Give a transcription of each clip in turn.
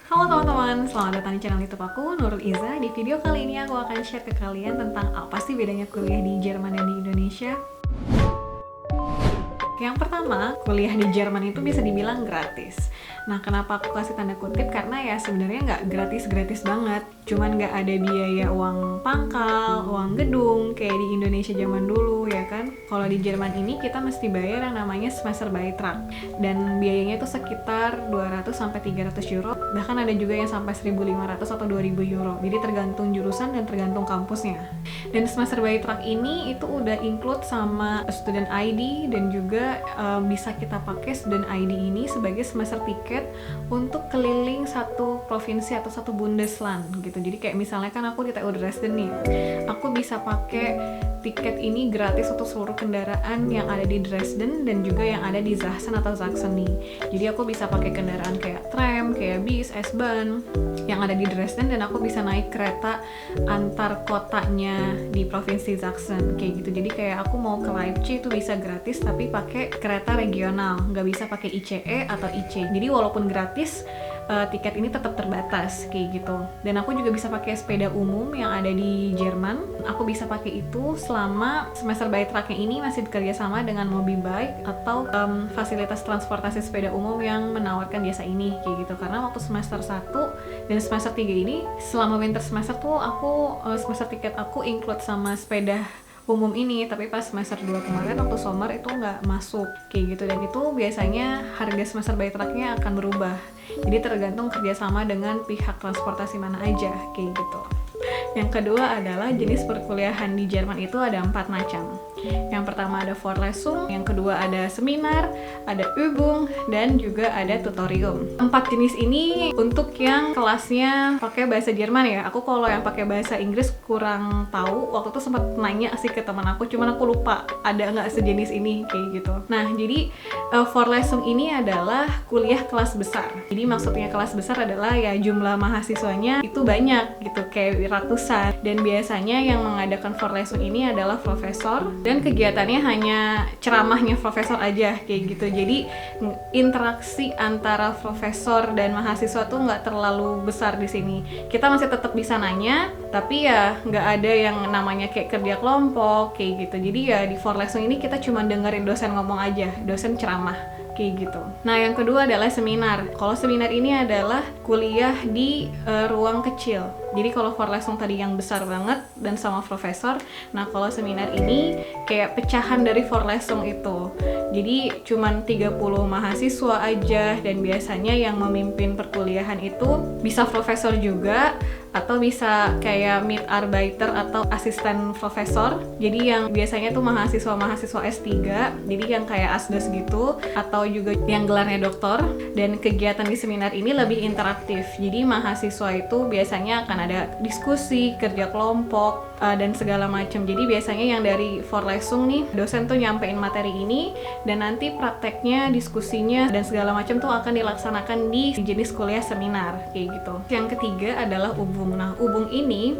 Halo teman-teman, selamat datang di channel YouTube aku, Nurul Iza. Di video kali ini aku akan share ke kalian tentang apa sih bedanya kuliah di Jerman dan di Indonesia. Yang pertama, kuliah di Jerman itu bisa dibilang gratis. Nah, kenapa aku kasih tanda kutip? Karena ya sebenarnya nggak gratis-gratis banget. Cuman nggak ada biaya uang pangkal, uang gedung, kayak di Indonesia zaman dulu, ya kan? Kalau di Jerman ini kita mesti bayar yang namanya Semesterbeitrag. Dan biayanya itu sekitar 200-300 euro. Bahkan ada juga yang sampai 1.500 atau 2.000 euro. Jadi tergantung jurusan dan tergantung kampusnya. Dan Semesterbeitrag ini itu udah include sama student ID dan juga bisa kita pakai student ID ini sebagai semester tiket untuk keliling satu provinsi atau satu Bundesland gitu. Jadi kayak misalnya kan aku di TU Dresden nih, aku bisa pakai tiket ini gratis untuk seluruh kendaraan yang ada di Dresden dan juga yang ada di Sachsen atau Saxony. Jadi aku bisa pakai kendaraan kayak tram, kayak bis, S-Bahn yang ada di Dresden, dan aku bisa naik kereta antar kotanya di provinsi Sachsen kayak gitu. Jadi kayak aku mau ke Leipzig itu bisa gratis tapi pakai kereta regional, nggak bisa pakai ICE atau IC. Jadi walaupun gratis, tiket ini tetap terbatas kayak gitu. Dan aku juga bisa pakai sepeda umum yang ada di Jerman. Aku bisa pakai itu selama semester Beitragnya ini masih bekerja sama dengan Mobibike atau fasilitas transportasi sepeda umum yang menawarkan jasa ini kayak gitu. Karena waktu semester 1 dan semester 3 ini selama winter semester tuh aku semester tiket aku include sama sepeda umum ini, tapi pas semester 2 kemarin waktu summer itu nggak masuk kayak gitu. Dan itu biasanya harga semester Beitragnya akan berubah, jadi tergantung kerjasama dengan pihak transportasi mana aja kayak gitu. Yang kedua adalah jenis perkuliahan di Jerman itu ada 4 macam. Yang pertama ada Vorlesung, yang kedua ada seminar, ada Übung, dan juga ada tutorium. 4 jenis ini untuk yang kelasnya pakai bahasa Jerman ya. Aku kalau yang pakai bahasa Inggris kurang tahu. Waktu itu sempat nanya sih ke teman aku, cuman aku lupa ada nggak sejenis ini kayak gitu. Nah, jadi Vorlesung ini adalah kuliah kelas besar. Jadi maksudnya kelas besar adalah ya jumlah mahasiswanya itu banyak gitu, kayak ratusan. Dan biasanya yang mengadakan Vorlesung ini adalah profesor, dan kegiatannya hanya ceramahnya profesor aja kayak gitu. Jadi interaksi antara profesor dan mahasiswa tuh nggak terlalu besar di sini. Kita masih tetap bisa nanya, tapi ya nggak ada yang namanya kayak kerja kelompok kayak gitu. Jadi ya di Vorlesung ini kita cuma dengerin dosen ngomong aja, dosen ceramah kayak gitu. Nah, yang kedua adalah seminar. Kalau seminar ini adalah kuliah di ruang kecil. Jadi kalau Vorlesung tadi yang besar banget dan sama profesor, nah kalau seminar ini kayak pecahan dari Vorlesung itu. Jadi cuman 30 mahasiswa aja, dan biasanya yang memimpin perkuliahan itu bisa profesor juga, atau bisa kayak Mitarbeiter atau asisten profesor. Jadi yang biasanya tuh mahasiswa S3, jadi yang kayak asdos gitu, atau juga yang gelarnya doktor. Dan kegiatan di seminar ini lebih interaktif. Jadi mahasiswa itu biasanya akan ada diskusi, kerja kelompok, dan segala macam. Jadi biasanya yang dari Vorlesung nih, dosen tuh nyampein materi ini, dan nanti prakteknya, diskusinya, dan segala macam tuh akan dilaksanakan di jenis kuliah seminar kayak gitu. Yang ketiga adalah Übung. Nah, Übung ini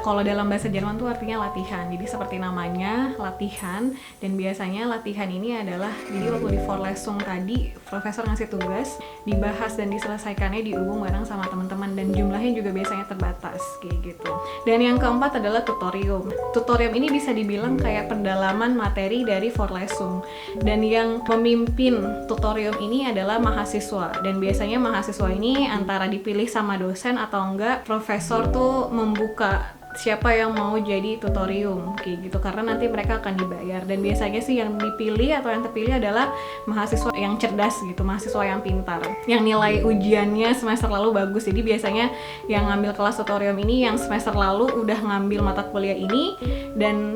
kalau dalam bahasa Jerman tuh artinya latihan. Jadi seperti namanya, latihan. Dan biasanya latihan ini adalah, jadi waktu di Vorlesung tadi profesor ngasih tugas, dibahas dan diselesaikannya di Übung bareng sama teman-teman, dan jumlahnya juga biasanya terbatas kayak gitu. Dan yang keempat adalah tutorium. Tutorium ini bisa dibilang kayak pendalaman materi dari Vorlesung. Dan yang memimpin tutorium ini adalah mahasiswa. Dan biasanya mahasiswa ini antara dipilih sama dosen atau enggak profesor tuh membuka siapa yang mau jadi tutorium kayak gitu, karena nanti mereka akan dibayar. Dan biasanya sih yang dipilih atau yang terpilih adalah mahasiswa yang cerdas gitu, mahasiswa yang pintar, yang nilai ujiannya semester lalu bagus. Jadi biasanya yang ngambil kelas tutorium ini yang semester lalu udah ngambil mata kuliah ini, dan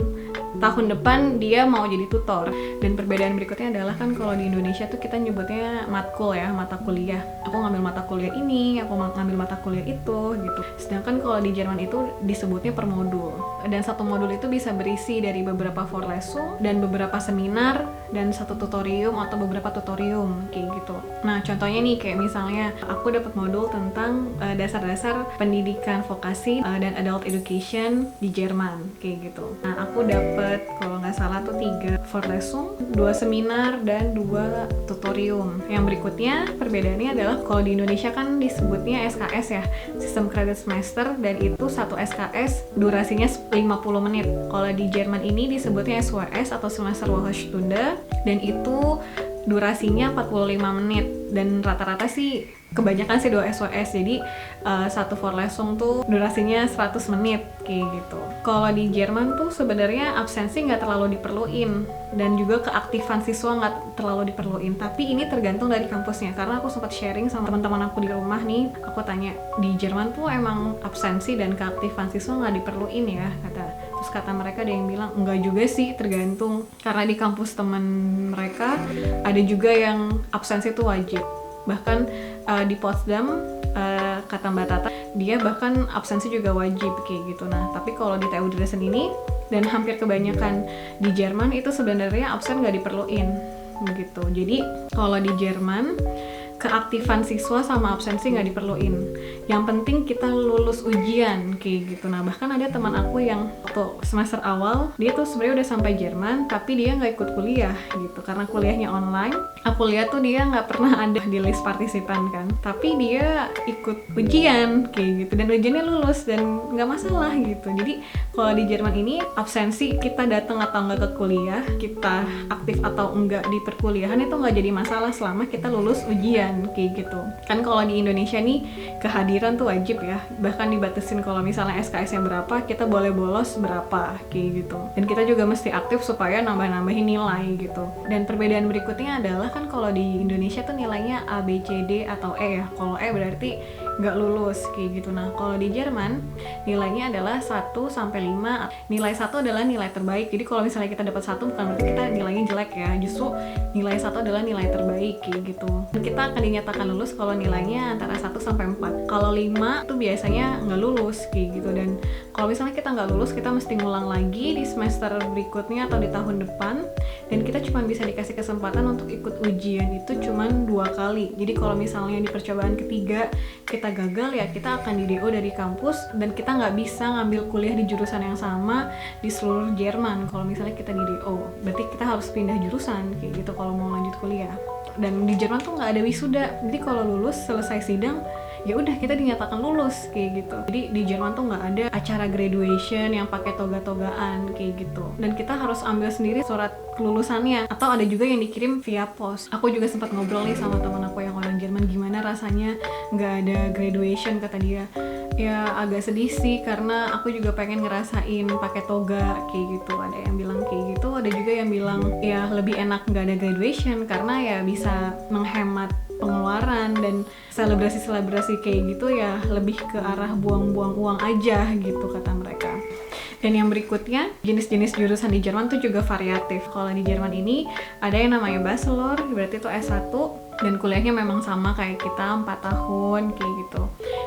tahun depan dia mau jadi tutor. Dan perbedaan berikutnya adalah kan kalau di Indonesia tuh kita nyebutnya matkul ya, mata kuliah. Aku ngambil mata kuliah ini, aku ngambil mata kuliah itu gitu. Sedangkan kalau di Jerman itu disebutnya disebutnya per modul. Dan satu modul itu bisa berisi dari beberapa Vorlesung dan beberapa seminar dan satu tutorium atau beberapa tutorium kayak gitu. Nah, contohnya nih kayak misalnya aku dapat modul tentang dasar-dasar pendidikan vokasi dan adult education di Jerman kayak gitu. Nah, aku dapat kalau nggak salah tuh 3 Vorlesung, 2 seminar dan 2 tutorium. Yang berikutnya perbedaannya adalah kalau di Indonesia kan disebutnya SKS ya, sistem kredit semester, dan itu satu SKS durasinya 50 menit. Kalau di Jerman ini disebutnya SWS atau semester Wochenstunde, dan itu durasinya 45 menit, dan rata-rata sih kebanyakan sih 2 SWS, jadi satu Vorlesung tuh durasinya 100 menit kayak gitu. Kalau di Jerman tuh sebenarnya absensi nggak terlalu diperluin dan juga keaktifan siswa nggak terlalu diperluin, tapi ini tergantung dari kampusnya. Karena aku sempat sharing sama teman-teman aku di rumah nih, aku tanya di Jerman tuh emang absensi dan keaktifan siswa nggak diperluin ya, terus kata mereka ada yang bilang enggak juga sih, tergantung, karena di kampus teman mereka ada juga yang absensi itu wajib. Bahkan di Potsdam kata Mbak Tata, dia bahkan absensi juga wajib kayak gitu. Nah, tapi kalau di TU Dresden ini dan hampir kebanyakan di Jerman itu sebenarnya absen nggak diperluin begitu. Jadi kalau di Jerman keaktifan siswa sama absensi nggak diperluin. Yang penting kita lulus ujian kayak gitu. Nah, bahkan ada teman aku yang waktu semester awal dia tuh sebenarnya udah sampai Jerman tapi dia nggak ikut kuliah gitu karena kuliahnya online. Aku lihat tuh dia nggak pernah ada di list partisipan kan, tapi dia ikut ujian kayak gitu dan ujiannya lulus dan nggak masalah gitu. Jadi kalau di Jerman ini absensi kita datang atau nggak ke kuliah, kita aktif atau enggak di perkuliahan itu nggak jadi masalah selama kita lulus ujian kayak gitu. Kan kalau di Indonesia nih kehadiran tuh wajib ya, bahkan dibatasin kalau misalnya SKS-nya berapa kita boleh bolos berapa kayak gitu, dan kita juga mesti aktif supaya nambah-nambahin nilai gitu. Dan perbedaan berikutnya adalah kan kalau di Indonesia tuh nilainya A, B, C, D atau E ya. Kalau E berarti nggak lulus kayak gitu. Nah, kalau di Jerman nilainya adalah 1 sampai 5. Nilai 1 adalah nilai terbaik. Jadi kalau misalnya kita dapat 1 bukan berarti kita nilainya jelek ya. Justru nilai 1 adalah nilai terbaik kayak gitu. Dan kita akan dinyatakan lulus kalau nilainya antara 1 sampai 4. Kalau 5 itu biasanya nggak lulus kayak gitu. Dan kalau misalnya kita nggak lulus, kita mesti ngulang lagi di semester berikutnya atau di tahun depan. Dan kita cuma bisa dikasih kesempatan untuk ikut ujian itu cuma 2 kali. Jadi kalau misalnya di percobaan ketiga kita gagal ya kita akan di DO dari kampus dan kita nggak bisa ngambil kuliah di jurusan yang sama di seluruh Jerman. Kalau misalnya kita di DO, berarti kita harus pindah jurusan kayak gitu kalau mau lanjut kuliah. Dan di Jerman tuh nggak ada wisuda, jadi kalau lulus selesai sidang ya udah kita dinyatakan lulus kayak gitu. Jadi di Jerman tuh nggak ada acara graduation yang pakai toga-togaan kayak gitu, dan kita harus ambil sendiri surat kelulusannya atau ada juga yang dikirim via pos. Aku juga sempat ngobrol nih sama teman aku yang orang Jerman, gimana rasanya nggak ada graduation. Kata dia ya agak sedih sih karena aku juga pengen ngerasain pakai toga kayak gitu. Ada yang bilang kayak gitu, ada juga yang bilang ya lebih enak nggak ada graduation karena ya bisa menghemat pengeluaran, dan selebrasi kayak gitu ya lebih ke arah buang-buang uang aja gitu kata mereka. Dan yang berikutnya, jenis-jenis jurusan di Jerman tuh juga variatif. Kalau di Jerman ini ada yang namanya Bachelor, berarti itu S1, dan kuliahnya memang sama kayak kita 4 tahun kayak gitu.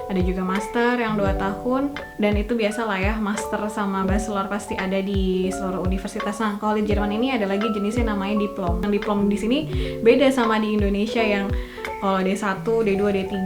Ada juga Master yang 2 tahun, dan itu biasa lah ya, Master sama Bachelor pasti ada di seluruh universitas. Nah, kalau di Jerman ini ada lagi jenisnya namanya Diplom. Yang Diplom di sini beda sama di Indonesia yang kalau D1, D2, D3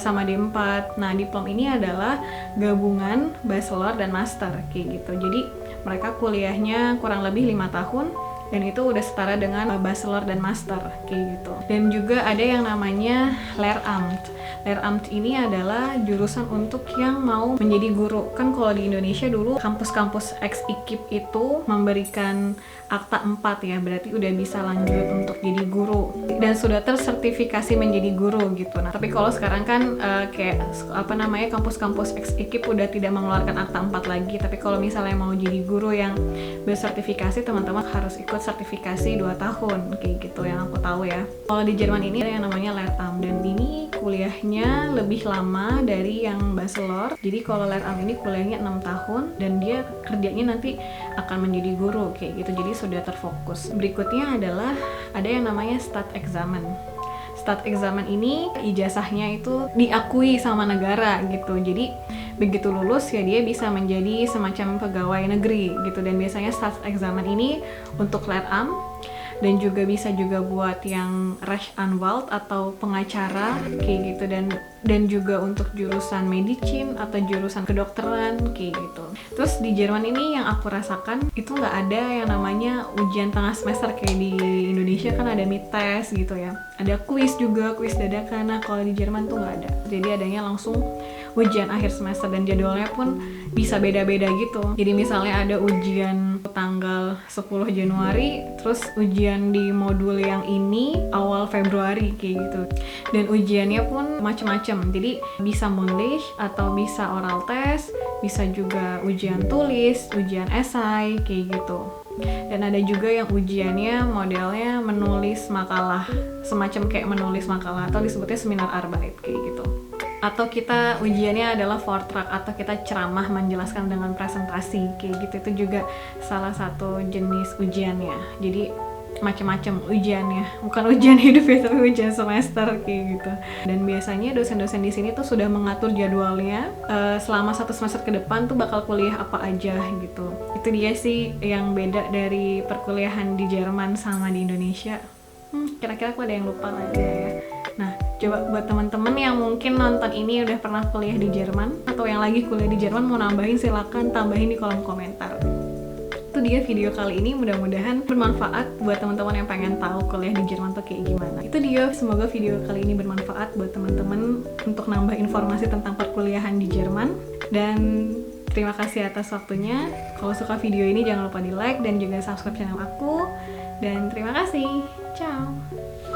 sama D4. Nah, Diplom ini adalah gabungan Bachelor dan Master kayak gitu. Jadi mereka kuliahnya kurang lebih 5 tahun dan itu udah setara dengan Bachelor dan Master kayak gitu. Dan juga ada yang namanya Lehramt. Lehramt ini adalah jurusan untuk yang mau menjadi guru. Kan kalau di Indonesia dulu kampus-kampus ex-IKIP itu memberikan akta 4 ya, berarti udah bisa lanjut untuk jadi guru dan sudah tersertifikasi menjadi guru gitu. Nah, tapi kalau sekarang kan kayak kampus-kampus ex-IKIP udah tidak mengeluarkan akta 4 lagi. Tapi kalau misalnya mau jadi guru yang bersertifikasi, teman-teman harus ikut sertifikasi 2 tahun kayak gitu yang aku tahu ya. Kalau di Jerman ini ada yang namanya Lehramt, dan ini kuliahnya lebih lama dari yang Bachelor. Jadi kalau Lehramt ini kuliahnya 6 tahun dan dia kerjanya nanti akan menjadi guru kayak gitu. Jadi sudah terfokus. Berikutnya adalah ada yang namanya Staatsexamen. Staatsexamen ini ijazahnya itu diakui sama negara gitu. Jadi begitu lulus ya dia bisa menjadi semacam pegawai negeri gitu. Dan biasanya Staatsanwalt ini untuk Letam, dan juga bisa juga buat yang Rechtsanwalt atau pengacara kayak gitu, dan juga untuk jurusan medicine atau jurusan kedokteran kayak gitu. Terus di Jerman ini yang aku rasakan itu nggak ada yang namanya ujian tengah semester kayak di Indonesia kan ada mid test gitu ya, ada kuis juga, kuis dadakan. Nah kalau di Jerman tuh nggak ada, jadi adanya langsung ujian akhir semester, dan jadwalnya pun bisa beda-beda gitu. Jadi misalnya ada ujian tanggal 10 Januari, terus ujian di modul yang ini awal Februari kayak gitu. Dan ujiannya pun macam-macam. Jadi bisa mündlich atau bisa oral test, bisa juga ujian tulis, ujian esai kayak gitu. Dan ada juga yang ujiannya modelnya menulis makalah, semacam kayak menulis makalah atau disebutnya seminar arbeit kayak gitu. Atau kita ujiannya adalah Vortrag atau kita ceramah menjelaskan dengan presentasi kayak gitu. Itu juga salah satu jenis ujiannya. Jadi macam-macam ujiannya, bukan ujian hidup ya, tapi ujian semester kayak gitu. Dan biasanya dosen-dosen di sini tuh sudah mengatur jadwalnya selama 1 semester ke depan tuh bakal kuliah apa aja gitu. Itu dia sih yang beda dari perkuliahan di Jerman sama di Indonesia. Kira-kira aku ada yang lupa nggak ya? Nah, coba buat teman-teman yang mungkin nonton ini udah pernah kuliah di Jerman atau yang lagi kuliah di Jerman mau nambahin, silakan tambahin di kolom komentar. Itu dia video kali ini, mudah-mudahan bermanfaat buat teman-teman yang pengen tahu kuliah di Jerman tuh kayak gimana. Itu dia, semoga video kali ini bermanfaat buat teman-teman untuk nambah informasi tentang perkuliahan di Jerman. Dan terima kasih atas waktunya. Kalau suka video ini jangan lupa di like dan juga subscribe channel aku. Dan terima kasih. Ciao.